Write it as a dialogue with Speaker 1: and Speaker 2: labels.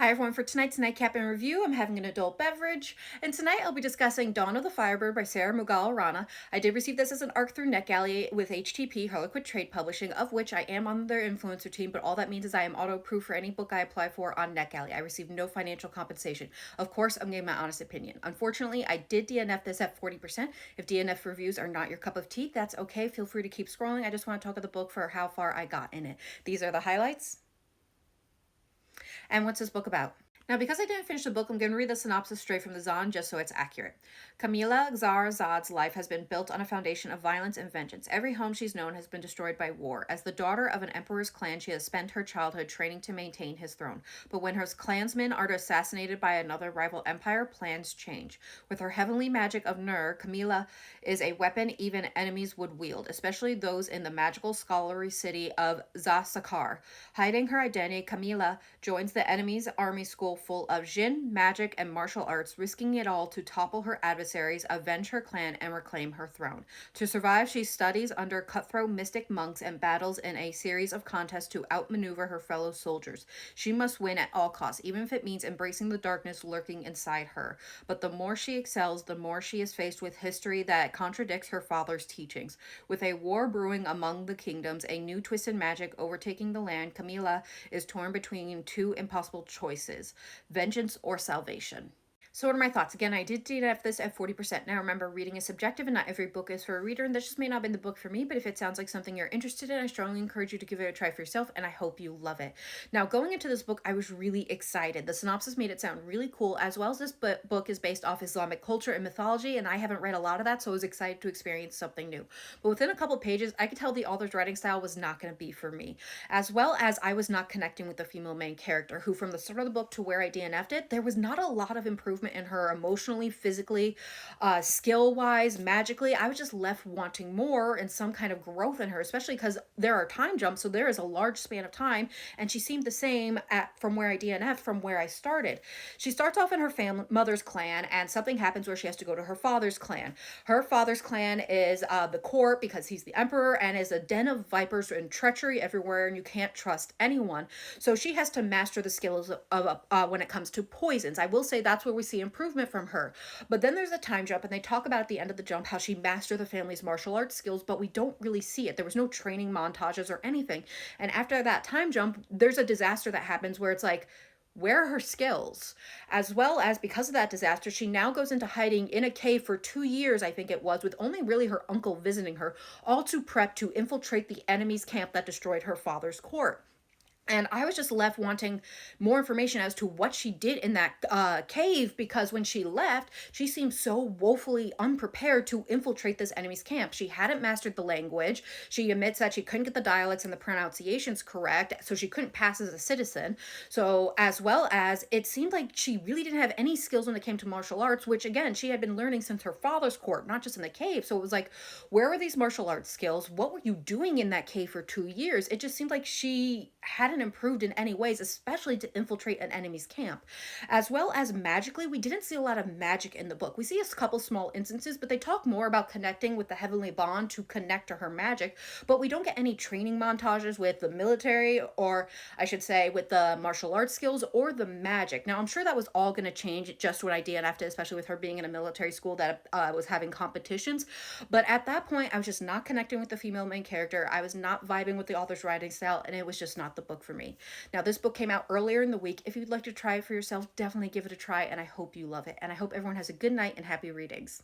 Speaker 1: Hi everyone, for tonight's Nightcap and review, I'm having an adult beverage, and tonight I'll be discussing Dawn of the Firebird by Sarah Mughal Rana. I did receive this as an ARC through NetGalley with HTP, Harlequin Trade Publishing, of which I am on their influencer team, but all that means is I am auto-approved for any book I apply for on NetGalley. I receive no financial compensation. Of course, I'm giving my honest opinion. Unfortunately, I did DNF this at 40%. If DNF reviews are not your cup of tea, that's okay. Feel free to keep scrolling. I just want to talk about the book for how far I got in it. These are the highlights. And what's this book about? Now, because I didn't finish the book, I'm going to read the synopsis straight from the Zahn just so it's accurate. Camila Zarazad's life has been built on a foundation of violence and vengeance. Every home she's known has been destroyed by war. As the daughter of an emperor's clan, she has spent her childhood training to maintain his throne. But when her clansmen are assassinated by another rival empire, plans change. With her heavenly magic of Nur, Camila is a weapon even enemies would wield, especially those in the magical scholarly city of Zasakar. Hiding her identity, Camila joins the enemy's army school full of jinn, magic, and martial arts, risking it all to topple her adversaries, avenge her clan, and reclaim her throne. To survive, she studies under cutthroat mystic monks and battles in a series of contests to outmaneuver her fellow soldiers. She must win at all costs, even if it means embracing the darkness lurking inside her. But the more she excels, the more she is faced with history that contradicts her father's teachings. With a war brewing among the kingdoms, a new twist in magic overtaking the land, Camila is torn between two impossible choices: vengeance or salvation. So what are my thoughts? Again, I did DNF this at 40%. Now remember, reading is subjective and not every book is for a reader, and this just may not have been the book for me, but if it sounds like something you're interested in, I strongly encourage you to give it a try for yourself, and I hope you love it. Now, going into this book, I was really excited. The synopsis made it sound really cool, as well as this book is based off Islamic culture and mythology, and I haven't read a lot of that, so I was excited to experience something new. But within a couple pages, I could tell the author's writing style was not going to be for me, as well as I was not connecting with the female main character, who from the start of the book to where I DNF'd it, there was not a lot of improvement in her emotionally, physically, skill-wise, magically. I was just left wanting more and some kind of growth in her, especially because there are time jumps, so there is a large span of time, and she seemed the same from where I DNF'd from where I started. She starts off in her mother's clan, and something happens where she has to go to her father's clan. Her father's clan is the court, because he's the emperor, and is a den of vipers and treachery everywhere, and you can't trust anyone. So she has to master the skills of when it comes to poisons. I will say that's where we see improvement from her. But then there's a time jump, and they talk about at the end of the jump how she mastered the family's martial arts skills, but we don't really see it. There was no training montages or anything. And after that time jump, there's a disaster that happens where it's like, where are her skills? As well as, because of that disaster, she now goes into hiding in a cave for 2 years, I think it was, with only really her uncle visiting her, all to prep to infiltrate the enemy's camp that destroyed her father's court. And I was just left wanting more information as to what she did in that cave, because when she left, she seemed so woefully unprepared to infiltrate this enemy's camp. She hadn't mastered the language. She admits that she couldn't get the dialects and the pronunciations correct, so she couldn't pass as a citizen. So, as well as, it seemed like she really didn't have any skills when it came to martial arts, which, again, she had been learning since her father's court, not just in the cave. So it was like, where were these martial arts skills? What were you doing in that cave for 2 years? It just seemed like she hadn't improved in any ways, especially to infiltrate an enemy's camp. As well as magically, we didn't see a lot of magic in the book. We see a couple small instances, but they talk more about connecting with the heavenly bond to connect to her magic, but we don't get any training montages with the military, or I should say with the martial arts skills or the magic. Now, I'm sure that was all going to change just when I DNF'd it, especially with her being in a military school that was having competitions. But at that point, I was just not connecting with the female main character. I was not vibing with the author's writing style, and it was just not the book for me. Now, this book came out earlier in the week. If you'd like to try it for yourself, definitely give it a try, and I hope you love it. And I hope everyone has a good night and happy readings.